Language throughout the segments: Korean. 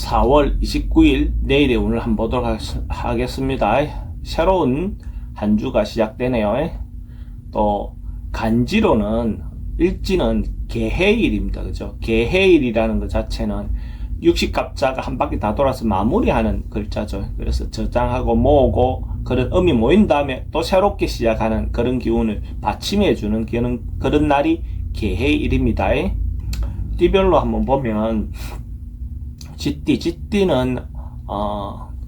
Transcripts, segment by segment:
4월 29일 내일의 운을 한번 보도록 하겠습니다. 새로운 한 주가 시작되네요. 또 간지로는 일지는 개해일입니다. 그죠? 개해일이라는 것 자체는 육식갑자가 한 바퀴 다 돌아서 마무리하는 글자죠. 그래서 저장하고 모으고 그런 음이 모인 다음에 또 새롭게 시작하는 그런 기운을 받침해주는 그런 날이 개해일입니다. 띠별로 한번 보면 쥐띠는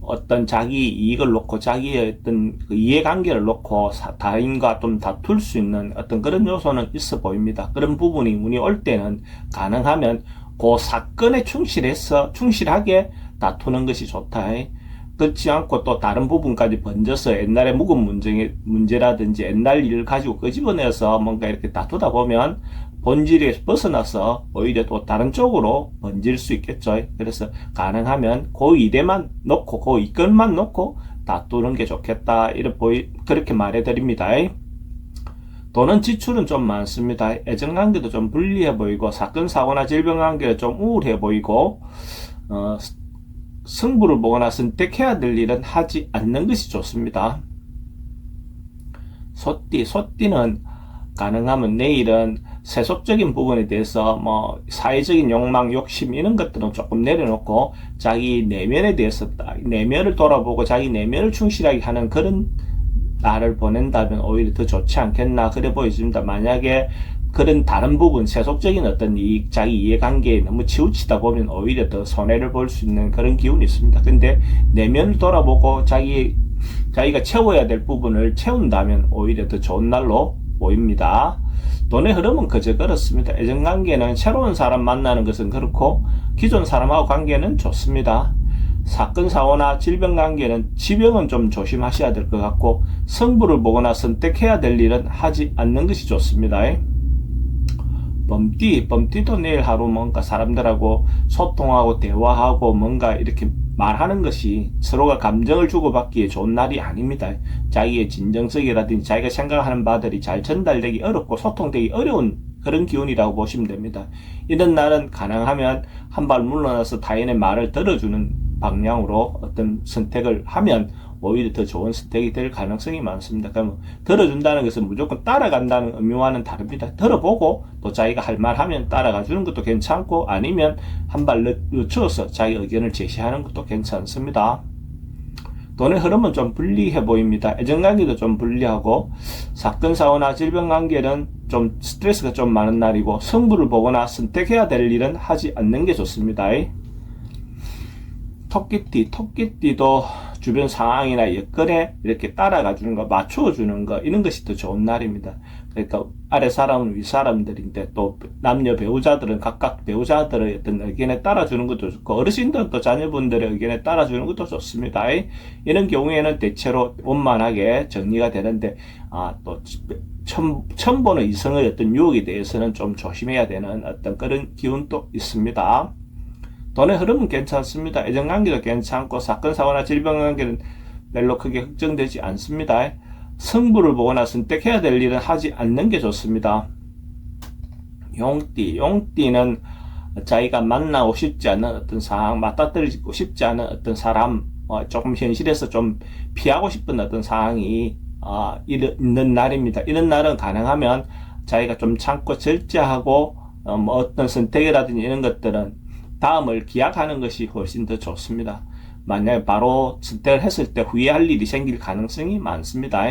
어떤 자기 이익을 놓고 자기의 어떤 그 이해관계를 놓고 타인과 좀 다툴 수 있는 어떤 그런 요소는 있어 보입니다. 그런 부분이 운이 올 때는 가능하면 그 사건에 충실하게 다투는 것이 좋다. 그렇지 않고 또 다른 부분까지 번져서 옛날에 묵은 문제라든지 옛날 일을 가지고 끄집어내서 뭔가 이렇게 다투다 보면 본질에 벗어나서 오히려 또 다른 쪽으로 번질 수 있겠죠. 그래서 가능하면 그 일에만 놓고 그 이건만 놓고 다투는 게 좋겠다. 그렇게 말해드립니다. 돈은 지출은 좀 많습니다. 애정관계도 좀 불리해 보이고 사건 사고나 질병관계가 좀 우울해 보이고 승부를 보거나 선택해야 될 일은 하지 않는 것이 좋습니다. 소띠는 가능하면 내일은 세속적인 부분에 대해서 사회적인 욕망, 욕심 이런 것들은 조금 내려놓고 자기 내면에 대해서 내면을 돌아보고 자기 내면을 충실하게 하는 그런 날을 보낸다면 오히려 더 좋지 않겠나 그래 보여집니다. 만약에 그런 다른 부분, 세속적인 어떤 자기 이해관계에 너무 치우치다 보면 오히려 더 손해를 볼 수 있는 그런 기운이 있습니다. 근데 내면을 돌아보고 자기가 채워야 될 부분을 채운다면 오히려 더 좋은 날로 보입니다. 돈의 흐름은 그저 그렇습니다. 애정관계는 새로운 사람 만나는 것은 그렇고 기존 사람하고 관계는 좋습니다. 사건 사고나 질병 관계는 지병은 좀 조심하셔야 될 것 같고 승부를 보거나 선택해야 될 일은 하지 않는 것이 좋습니다. 범띠도 내일 하루 뭔가 사람들하고 소통하고 대화하고 뭔가 이렇게 말하는 것이 서로가 감정을 주고받기에 좋은 날이 아닙니다. 자기의 진정성이라든지 자기가 생각하는 바들이 잘 전달되기 어렵고 소통되기 어려운 그런 기운이라고 보시면 됩니다. 이런 날은 가능하면 한 발 물러나서 타인의 말을 들어주는 방향으로 어떤 선택을 하면 오히려 더 좋은 선택이 될 가능성이 많습니다. 그러면 들어준다는 것은 무조건 따라간다는 의미와는 다릅니다. 들어보고 또 자기가 할 말 하면 따라가 주는 것도 괜찮고 아니면 한 발 늦춰서 자기 의견을 제시하는 것도 괜찮습니다. 돈의 흐름은 좀 불리해 보입니다. 애정관계도 좀 불리하고 사건 사고나 질병 관계는 좀 스트레스가 좀 많은 날이고 승부를 보거나 선택해야 될 일은 하지 않는 게 좋습니다. 토끼띠도 주변 상황이나 여건에 이렇게 따라가 주는 거, 맞춰 주는 거, 이런 것이 더 좋은 날입니다. 그러니까 아래 사람은 위 사람들인데 또 남녀 배우자들은 각각 배우자들의 어떤 의견에 따라주는 것도 좋고 어르신들은 또 자녀분들의 의견에 따라주는 것도 좋습니다. 이런 경우에는 대체로 원만하게 정리가 되는데 또 처음 보는 이성의 어떤 유혹에 대해서는 좀 조심해야 되는 어떤 그런 기운도 있습니다. 돈의 흐름은 괜찮습니다. 애정관계도 괜찮고 사건 사고나 질병관계는 별로 크게 걱정되지 않습니다. 승부를 보거나 선택해야 될 일은 하지 않는 게 좋습니다. 용띠는 자기가 만나고 싶지 않은 어떤 상황, 맞닥뜨리고 싶지 않은 어떤 사람, 조금 현실에서 좀 피하고 싶은 어떤 상황이 있는 날입니다. 이런 날은 가능하면 자기가 좀 참고 절제하고 어떤 선택이라든지 이런 것들은 다음을 기약하는 것이 훨씬 더 좋습니다. 만약에 바로 선택을 했을 때 후회할 일이 생길 가능성이 많습니다.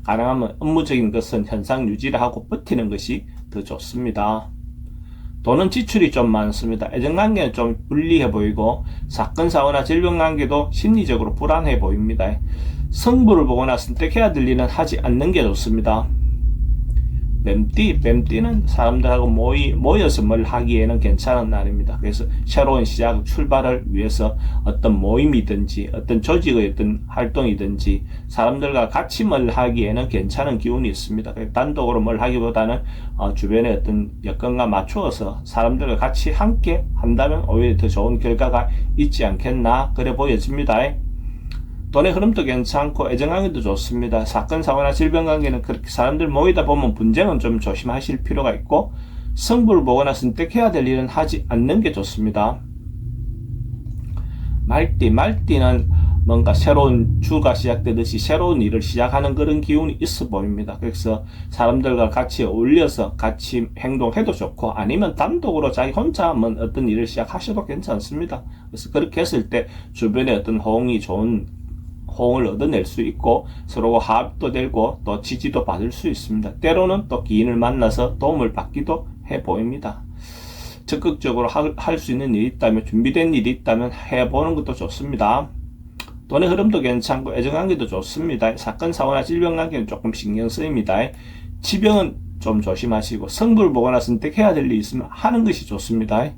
가능하면 업무적인 것은 현상 유지를 하고 버티는 것이 더 좋습니다. 돈은 지출이 좀 많습니다. 애정관계는 좀 불리해 보이고 사건 사고나 질병관계도 심리적으로 불안해 보입니다. 승부를 보거나 선택해야 될 일은 하지 않는 게 좋습니다. 뱀띠는 사람들하고 모여서 뭘 하기에는 괜찮은 날입니다. 그래서 새로운 시작, 출발을 위해서 어떤 모임이든지 어떤 조직의 어떤 활동이든지 사람들과 같이 뭘 하기에는 괜찮은 기운이 있습니다. 단독으로 뭘 하기보다는 주변의 어떤 여건과 맞추어서 사람들과 같이 함께 한다면 오히려 더 좋은 결과가 있지 않겠나 그래 보여집니다. 돈의 흐름도 괜찮고 애정관계도 좋습니다. 사건 사고나 질병관계는 그렇게 사람들 모이다 보면 분쟁은 좀 조심하실 필요가 있고 승부를 보거나 선택해야 될 일은 하지 않는 게 좋습니다. 말띠는 뭔가 새로운 주가 시작되듯이 새로운 일을 시작하는 그런 기운이 있어 보입니다. 그래서 사람들과 같이 어울려서 같이 행동해도 좋고, 아니면 단독으로 자기 혼자 한번 어떤 일을 시작하셔도 괜찮습니다. 그래서 그렇게 했을 때 주변에 어떤 좋은 호응을 얻어낼 수 있고, 서로 화합도 되고 또 지지도 받을 수 있습니다. 때로는 또 기인을 만나서 도움을 받기도 해 보입니다. 적극적으로 할 수 있는 일이 있다면, 준비된 일이 있다면 해보는 것도 좋습니다. 돈의 흐름도 괜찮고 애정관계도 좋습니다. 사건, 사고나 질병관계는 조금 신경 쓰입니다. 지병은 좀 조심하시고, 성불을 보거나 선택해야 될 일이 있으면 하는 것이 좋습니다.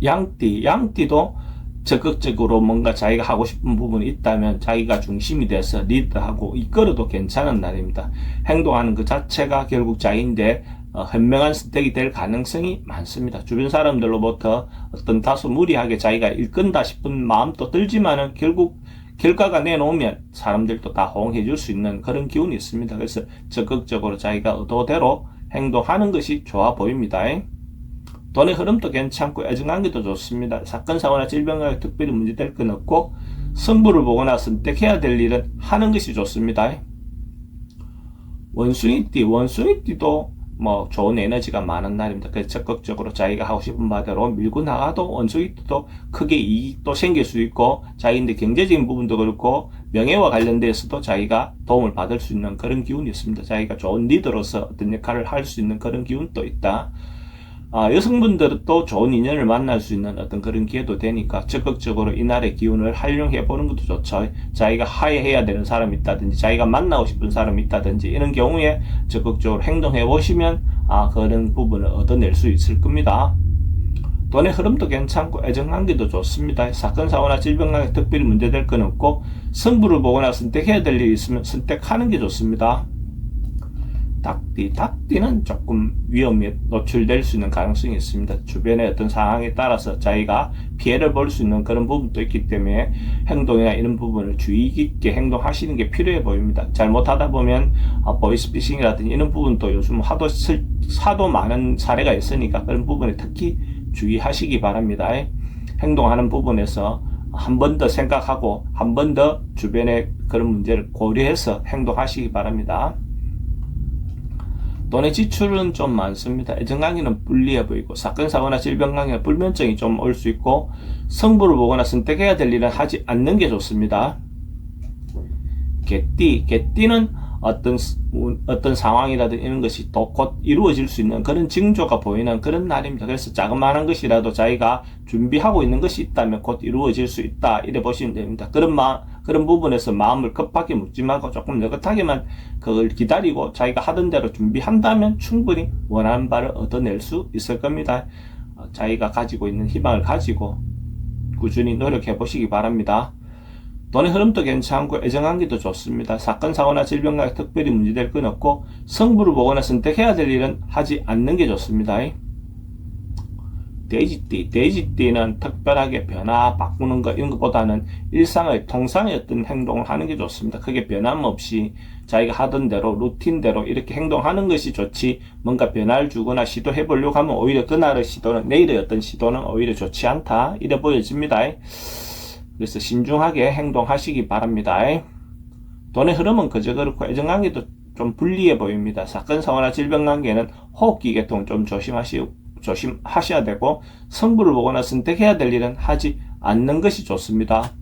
양띠도 적극적으로 뭔가 자기가 하고 싶은 부분이 있다면 자기가 중심이 돼서 리드하고 이끌어도 괜찮은 날입니다. 행동하는 그 자체가 결국 자기인데 현명한 선택이 될 가능성이 많습니다. 주변 사람들로부터 어떤 다소 무리하게 자기가 이끈다 싶은 마음도 들지만은 결국 결과가 내놓으면 사람들도 다 호응해 줄 수 있는 그런 기운이 있습니다. 그래서 적극적으로 자기가 의도대로 행동하는 것이 좋아 보입니다. 돈의 흐름도 괜찮고 애정관계도 좋습니다. 사건, 사고나 질병과 특별히 문제될 건 없고, 승부를 보거나 선택해야 될 일은 하는 것이 좋습니다. 원숭이띠도 뭐 좋은 에너지가 많은 날입니다. 그래서 적극적으로 자기가 하고 싶은 바대로 밀고 나가도 원숭이띠도 크게 이익도 생길 수 있고, 자기인데 경제적인 부분도 그렇고 명예와 관련돼서도 자기가 도움을 받을 수 있는 그런 기운이 있습니다. 자기가 좋은 리더로서 어떤 역할을 할 수 있는 그런 기운도 있다. 여성분들도 좋은 인연을 만날 수 있는 어떤 그런 기회도 되니까 적극적으로 이날의 기운을 활용해 보는 것도 좋죠. 자기가 화해해야 되는 사람이 있다든지, 자기가 만나고 싶은 사람이 있다든지, 이런 경우에 적극적으로 행동해 보시면 그런 부분을 얻어낼 수 있을 겁니다. 돈의 흐름도 괜찮고 애정관계도 좋습니다. 사건, 사고나 질병관계 특별히 문제될 건 없고, 승부를 보거나 선택해야 될 일이 있으면 선택하는 게 좋습니다. 닭띠는 조금 위험에 노출될 수 있는 가능성이 있습니다. 주변의 어떤 상황에 따라서 자기가 피해를 볼 수 있는 그런 부분도 있기 때문에 행동이나 이런 부분을 주의 깊게 행동하시는 게 필요해 보입니다. 잘못하다 보면 보이스피싱이라든지 이런 부분도 요즘 하도 많은 사례가 있으니까 그런 부분에 특히 주의하시기 바랍니다. 행동하는 부분에서 한 번 더 생각하고 한 번 더 주변의 그런 문제를 고려해서 행동하시기 바랍니다. 돈의 지출은 좀 많습니다. 애정관계는 불리해 보이고, 사건, 사고나 질병관계는 불면증이 좀 올 수 있고, 승부를 보거나 선택해야 될 일은 하지 않는 게 좋습니다. 개띠는 어떤 상황이라든 이런 것이 또 곧 이루어질 수 있는 그런 징조가 보이는 그런 날입니다. 그래서 자그마한 것이라도 자기가 준비하고 있는 것이 있다면 곧 이루어질 수 있다, 이래 보시면 됩니다. 그런 부분에서 마음을 급하게 묻지 말고 조금 느긋하게만 그걸 기다리고 자기가 하던 대로 준비한다면 충분히 원하는 바를 얻어낼 수 있을 겁니다. 자기가 가지고 있는 희망을 가지고 꾸준히 노력해 보시기 바랍니다. 돈의 흐름도 괜찮고 애정관계도 좋습니다. 사건, 사고나 질병과 특별히 문제될 건 없고, 승부를 보거나 선택해야 될 일은 하지 않는 게 좋습니다. 돼지띠는 특별하게 바꾸는 거 이런 것보다는 일상의 통상의 어떤 행동을 하는 게 좋습니다. 크게 변함없이 자기가 하던 대로 루틴대로 이렇게 행동하는 것이 좋지, 뭔가 변화를 주거나 시도해 보려고 하면 오히려 내일의 어떤 시도는 오히려 좋지 않다, 이래 보여집니다. 그래서 신중하게 행동하시기 바랍니다. 돈의 흐름은 그저 그렇고 애정관계도 좀 불리해 보입니다. 사건, 사고나 질병관계는 호흡기 계통 좀 조심하셔야 되고, 승부를 보거나 선택해야 될 일은 하지 않는 것이 좋습니다.